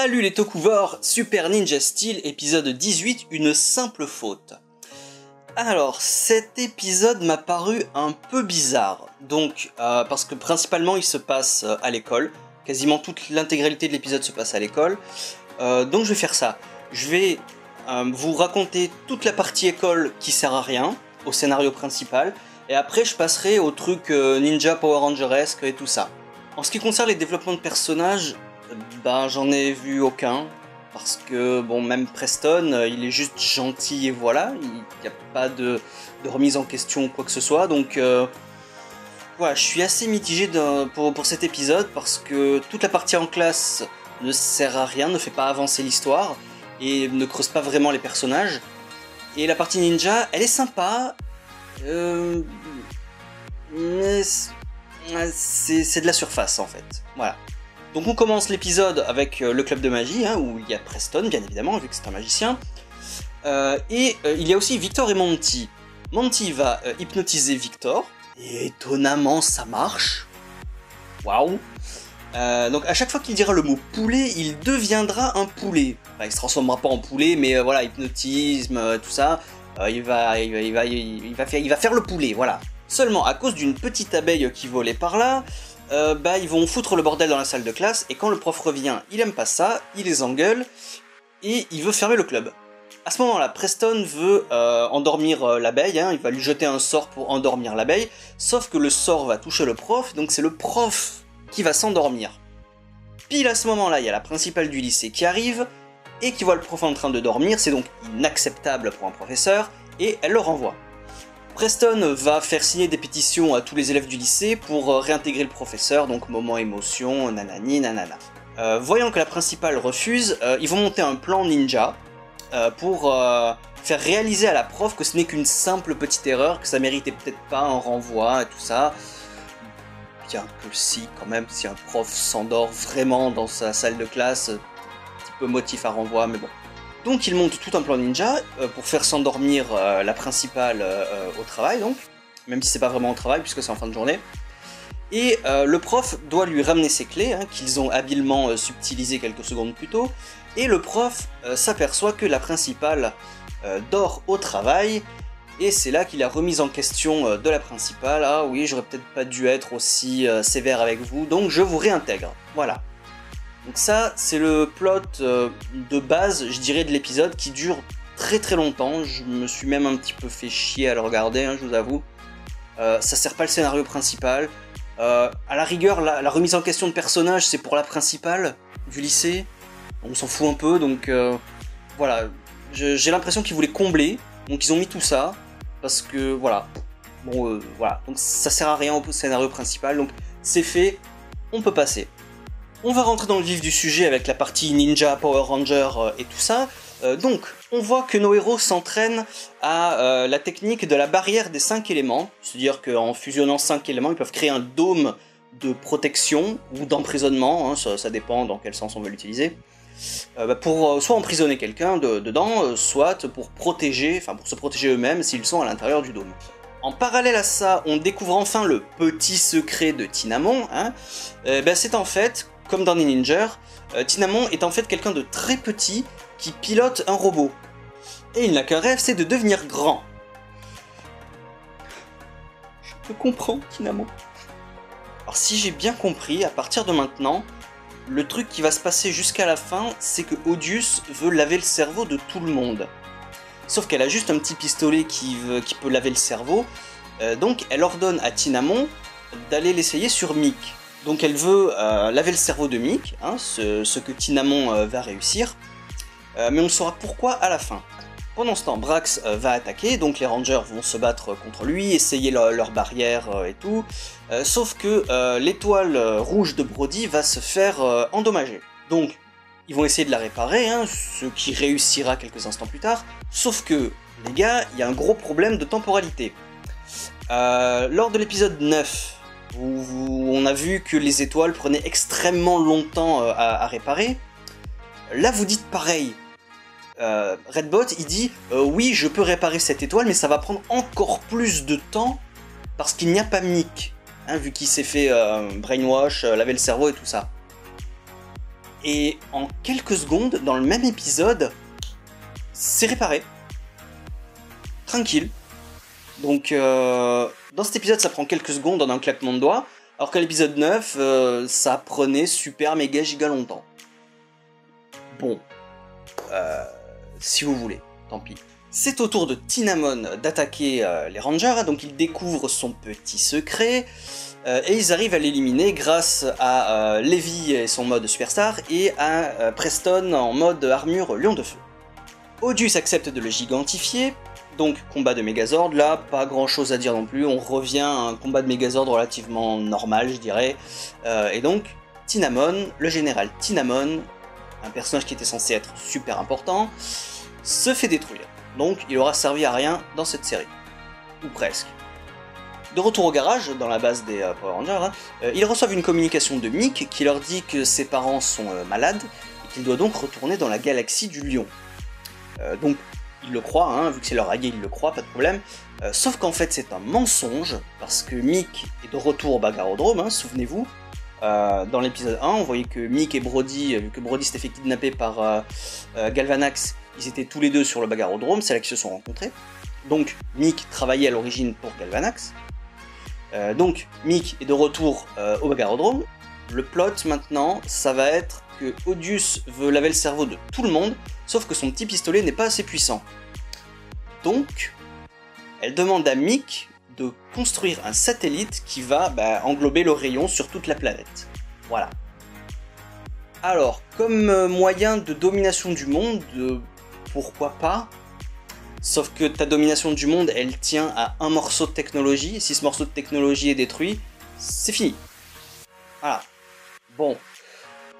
Salut les Tokuvors, Super Ninja Steel, épisode 18, une simple faute. Alors, cet épisode m'a paru un peu bizarre, donc, parce que principalement il se passe à l'école, quasiment toute l'intégralité de l'épisode se passe à l'école, donc je vais faire ça. Je vais vous raconter toute la partie école qui sert à rien, au scénario principal, et après je passerai au truc Ninja Power Rangeresque et tout ça. En ce qui concerne les développements de personnages, ben j'en ai vu aucun, parce que bon, même Preston, il est juste gentil et voilà, il n'y a pas de remise en question ou quoi que ce soit, donc voilà, je suis assez mitigé pour cet épisode, parce que toute la partie en classe ne sert à rien, ne fait pas avancer l'histoire, et ne creuse pas vraiment les personnages, et la partie ninja, elle est sympa, mais c'est de la surface en fait, voilà. Donc on commence l'épisode avec le club de magie, hein, où il y a Preston, bien évidemment, vu que c'est un magicien. Il y a aussi Victor et Monty. Monty va hypnotiser Victor, et étonnamment ça marche. Waouh. Donc à chaque fois qu'il dira le mot poulet, il deviendra un poulet. Enfin, il se transformera pas en poulet, mais voilà, hypnotisme, tout ça, il va faire le poulet, voilà. Seulement, à cause d'une petite abeille qui volait par là, ils vont foutre le bordel dans la salle de classe, et quand le prof revient, il aime pas ça, il les engueule, et il veut fermer le club. À ce moment-là, Preston veut endormir l'abeille, hein, il va lui jeter un sort pour endormir l'abeille, sauf que le sort va toucher le prof, donc c'est le prof qui va s'endormir. Pile à ce moment-là, il y a la principale du lycée qui arrive, et qui voit le prof en train de dormir, c'est donc inacceptable pour un professeur, et elle le renvoie. Preston va faire signer des pétitions à tous les élèves du lycée pour réintégrer le professeur, donc moment émotion, nanani nanana. Voyant que la principale refuse, ils vont monter un plan ninja pour faire réaliser à la prof que ce n'est qu'une simple petite erreur, que ça méritait peut-être pas un renvoi et tout ça. Bien que si, quand même, si un prof s'endort vraiment dans sa salle de classe, un petit peu motif à renvoi, mais bon. Donc il monte tout un plan ninja pour faire s'endormir la principale au travail, donc, même si c'est pas vraiment au travail puisque c'est en fin de journée. Et le prof doit lui ramener ses clés, hein, qu'ils ont habilement subtilisées quelques secondes plus tôt, et le prof s'aperçoit que la principale dort au travail, et c'est là qu'il a remise en question de la principale. Ah oui, j'aurais peut-être pas dû être aussi sévère avec vous, donc je vous réintègre. Voilà. Donc ça, c'est le plot de base, je dirais, de l'épisode, qui dure très très longtemps. Je me suis même un petit peu fait chier à le regarder, hein, je vous avoue. Ça sert pas le scénario principal. À la rigueur, la remise en question de personnages, c'est pour la principale du lycée. On s'en fout un peu, donc voilà. J'ai l'impression qu'ils voulaient combler, donc ils ont mis tout ça, parce que voilà. Bon, voilà. Donc ça sert à rien au scénario principal, donc c'est fait, on peut passer. On va rentrer dans le vif du sujet avec la partie Ninja, Power Ranger et tout ça. Donc, on voit que nos héros s'entraînent à la technique de la barrière des 5 éléments. C'est-à-dire qu'en fusionnant 5 éléments, ils peuvent créer un dôme de protection ou d'emprisonnement, hein, ça dépend dans quel sens on veut l'utiliser. Pour soit emprisonner quelqu'un dedans, soit pour protéger, enfin pour se protéger eux-mêmes s'ils sont à l'intérieur du dôme. En parallèle à ça, on découvre enfin le petit secret de Tinamon. Hein. C'est en fait, comme dans les Ninja, Tinamon est en fait quelqu'un de très petit qui pilote un robot. Et il n'a qu'un rêve, c'est de devenir grand. Je te comprends, Tinamon. Alors si j'ai bien compris, à partir de maintenant, le truc qui va se passer jusqu'à la fin, c'est que Odious veut laver le cerveau de tout le monde. Sauf qu'elle a juste un petit pistolet qui peut laver le cerveau, donc elle ordonne à Tinamon d'aller l'essayer sur Mick. Donc elle veut laver le cerveau de Mick, hein, ce que Tinamon va réussir, mais on saura pourquoi à la fin. Pendant ce temps, Brax va attaquer, donc les Rangers vont se battre contre lui, essayer leur barrière et tout, sauf que l'étoile rouge de Brody va se faire endommager. Donc ils vont essayer de la réparer, hein, ce qui réussira quelques instants plus tard, sauf que, les gars, il y a un gros problème de temporalité. Lors de l'épisode 9, où on a vu que les étoiles prenaient extrêmement longtemps à réparer, là vous dites pareil. Redbot, il dit oui, je peux réparer cette étoile, mais ça va prendre encore plus de temps parce qu'il n'y a pas Mick, hein, vu qu'il s'est fait brainwash, laver le cerveau et tout ça. Et en quelques secondes, dans le même épisode, c'est réparé. Tranquille. Donc, dans cet épisode, ça prend quelques secondes en un claquement de doigts, alors qu'à l'épisode 9, ça prenait super méga giga longtemps. Bon, si vous voulez, tant pis. C'est au tour de Tinamon d'attaquer les Rangers, donc il découvre son petit secret, et ils arrivent à l'éliminer grâce à Levi et son mode Superstar, et à Preston en mode armure Lion de Feu. Odious accepte de le gigantifier, donc combat de Megazord, là pas grand chose à dire non plus, on revient à un combat de Megazord relativement normal je dirais, et donc Tinamon, le général Tinamon, un personnage qui était censé être super important, se fait détruire, donc il aura servi à rien dans cette série, ou presque. De retour au garage, dans la base des Power Rangers, ils reçoivent une communication de Mick qui leur dit que ses parents sont malades, et qu'il doit donc retourner dans la galaxie du Lion. Donc ils le croient, hein, vu que c'est leur allié, ils le croient, pas de problème. Sauf qu'en fait c'est un mensonge, parce que Mick est de retour au Bagarodrome, hein, souvenez-vous. Dans l'épisode 1, on voyait que Mick et Brody, vu que Brody s'était fait kidnapper par Galvanax, ils étaient tous les deux sur le Bagarodrome, c'est là qu'ils se sont rencontrés. Donc Mick travaillait à l'origine pour Galvanax. Donc Mick est de retour au Bagarodrome. Le plot maintenant, ça va être que Odious veut laver le cerveau de tout le monde, sauf que son petit pistolet n'est pas assez puissant. Donc, elle demande à Mick de construire un satellite qui va englober le rayon sur toute la planète. Voilà. Alors, comme moyen de domination du monde, pourquoi pas? Sauf que ta domination du monde, elle tient à un morceau de technologie, et si ce morceau de technologie est détruit, c'est fini. Voilà. Bon.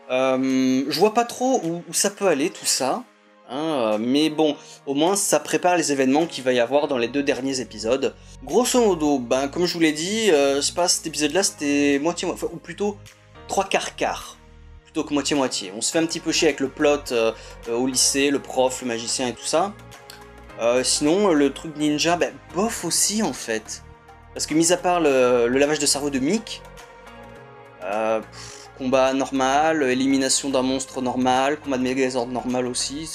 Je vois pas trop où ça peut aller tout ça, hein, mais bon, au moins ça prépare les événements qu'il va y avoir dans les 2 derniers épisodes. Grosso modo, comme je vous l'ai dit, c'est pas cet épisode-là, c'était moitié-moitié, ou plutôt 3/4, plutôt que moitié-moitié. On se fait un petit peu chier avec le plot au lycée, le prof, le magicien et tout ça. Sinon, le truc ninja, bof aussi en fait. Parce que mis à part le lavage de cerveau de Mick, combat normal, élimination d'un monstre normal, combat de Megazord normal aussi,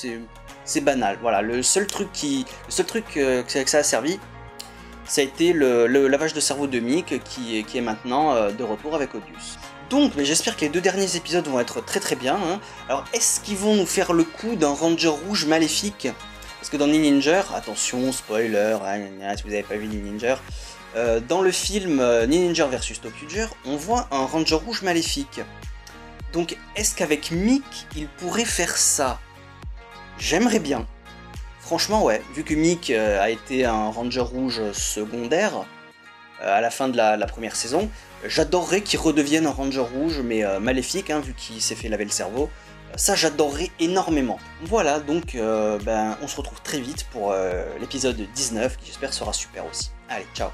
c'est banal. Voilà, le seul truc que ça a servi, ça a été le lavage de cerveau de Mick qui est maintenant de retour avec Odious. Donc, j'espère que les 2 derniers épisodes vont être très très bien. Hein. Alors, est-ce qu'ils vont nous faire le coup d'un Ranger rouge maléfique? Parce que dans Ninja, attention, spoiler, si vous n'avez pas vu Ninja, dans le film Ninja vs Tokyo, on voit un Ranger rouge maléfique. Donc, est-ce qu'avec Mick, il pourrait faire ça? J'aimerais bien. Franchement, ouais, vu que Mick a été un Ranger rouge secondaire à la fin de la première saison, j'adorerais qu'il redevienne un Ranger rouge, mais maléfique, hein, vu qu'il s'est fait laver le cerveau. Ça, j'adorerais énormément. Voilà, donc on se retrouve très vite pour l'épisode 19, qui j'espère sera super aussi. Allez, ciao.